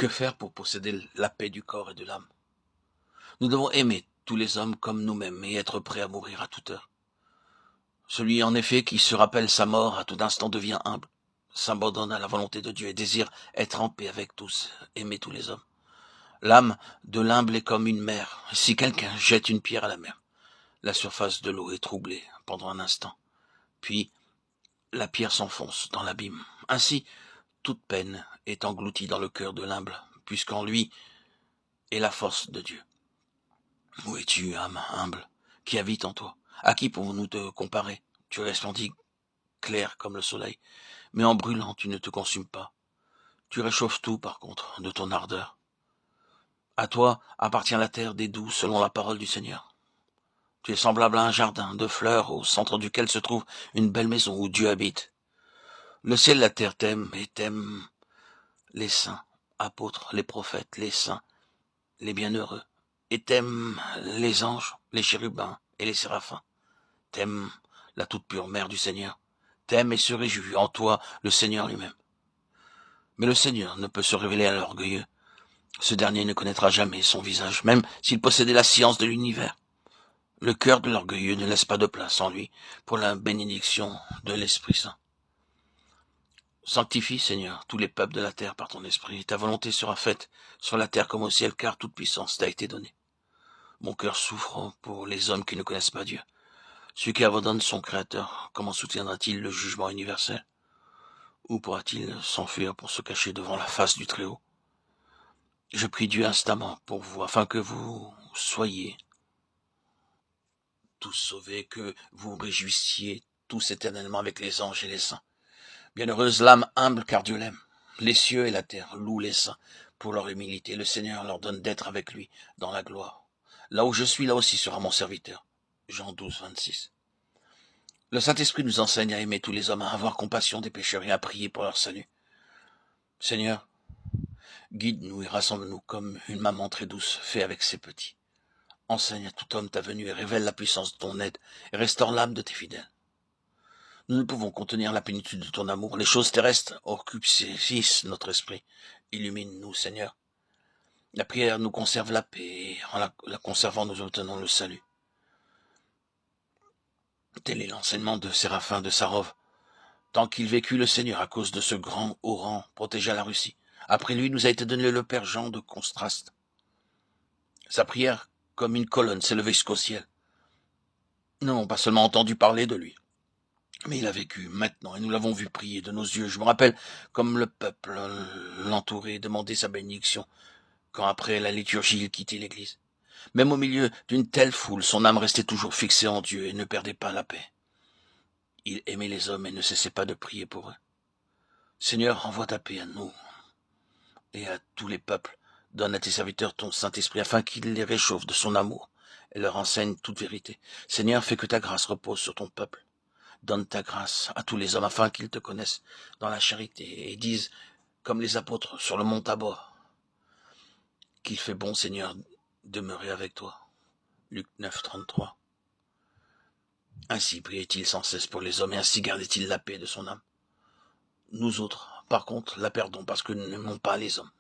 Que faire pour posséder la paix du corps et de l'âme? Nous devons aimer tous les hommes comme nous-mêmes et être prêts à mourir à toute heure. Celui en effet qui se rappelle sa mort à tout instant devient humble, s'abandonne à la volonté de Dieu et désire être en paix avec tous, aimer tous les hommes. L'âme de l'humble est comme une mer. Si quelqu'un jette une pierre à la mer, la surface de l'eau est troublée pendant un instant, puis la pierre s'enfonce dans l'abîme. Ainsi, toute peine est engloutie dans le cœur de l'humble, puisqu'en lui est la force de Dieu. Où es-tu, âme humble, qui habite en toi? À qui pouvons-nous te comparer? Tu es resplendis, clair comme le soleil, mais en brûlant tu ne te consumes pas. Tu réchauffes tout, par contre, de ton ardeur. À toi appartient la terre des doux selon la parole du Seigneur. Tu es semblable à un jardin de fleurs au centre duquel se trouve une belle maison où Dieu habite. Le ciel et la terre t'aiment et t'aiment les saints, apôtres, les prophètes, les saints, les bienheureux, et t'aiment les anges, les chérubins et les séraphins. T'aime la toute pure mère du Seigneur. T'aime et se réjouit en toi le Seigneur lui-même. Mais le Seigneur ne peut se révéler à l'orgueilleux. Ce dernier ne connaîtra jamais son visage, même s'il possédait la science de l'univers. Le cœur de l'orgueilleux ne laisse pas de place en lui pour la bénédiction de l'Esprit Saint. Sanctifie, Seigneur, tous les peuples de la terre par ton esprit, et ta volonté sera faite sur la terre comme au ciel, car toute puissance t'a été donnée. Mon cœur souffre pour les hommes qui ne connaissent pas Dieu. Celui qui abandonne son Créateur, comment soutiendra-t-il le jugement universel? Ou pourra-t-il s'enfuir pour se cacher devant la face du Très-Haut? Je prie Dieu instamment pour vous, afin que vous soyez tous sauvés, que vous réjouissiez tous éternellement avec les anges et les saints. Bienheureuse l'âme humble, car Dieu l'aime. Les cieux et la terre louent les saints pour leur humilité. Le Seigneur leur donne d'être avec lui dans la gloire. Là où je suis, là aussi sera mon serviteur. Jean 12, 26. Le Saint-Esprit nous enseigne à aimer tous les hommes, à avoir compassion des pécheurs et à prier pour leur salut. Seigneur, guide-nous et rassemble-nous comme une maman très douce fait avec ses petits. Enseigne à tout homme ta venue et révèle la puissance de ton aide et restaure l'âme de tes fidèles. Nous ne pouvons contenir la plénitude de ton amour. Les choses terrestres obscurcissent notre esprit. Illumine-nous, Seigneur. La prière nous conserve la paix et en la conservant, nous obtenons le salut. Tel est l'enseignement de Séraphin de Sarov. Tant qu'il vécut, le Seigneur, à cause de ce grand haut rang, protégea la Russie. Après lui, nous a été donné le Père Jean de Contraste. Sa prière, comme une colonne, s'élevait jusqu'au ciel. Nous n'avons pas seulement entendu parler de lui, mais il a vécu maintenant, et nous l'avons vu prier de nos yeux. Je me rappelle comme le peuple l'entourait, demandait sa bénédiction, quand après la liturgie il quittait l'église. Même au milieu d'une telle foule, son âme restait toujours fixée en Dieu et ne perdait pas la paix. Il aimait les hommes et ne cessait pas de prier pour eux. Seigneur, envoie ta paix à nous et à tous les peuples. Donne à tes serviteurs ton Saint-Esprit afin qu'il les réchauffe de son amour et leur enseigne toute vérité. Seigneur, fais que ta grâce repose sur ton peuple. Donne ta grâce à tous les hommes afin qu'ils te connaissent dans la charité et disent, comme les apôtres sur le mont Tabor, qu'il fait bon, Seigneur, demeurer avec toi. Luc 9, 33. Ainsi priait-il sans cesse pour les hommes et ainsi gardait-il la paix de son âme. Nous autres, par contre, la perdons parce que nous n'aimons pas les hommes.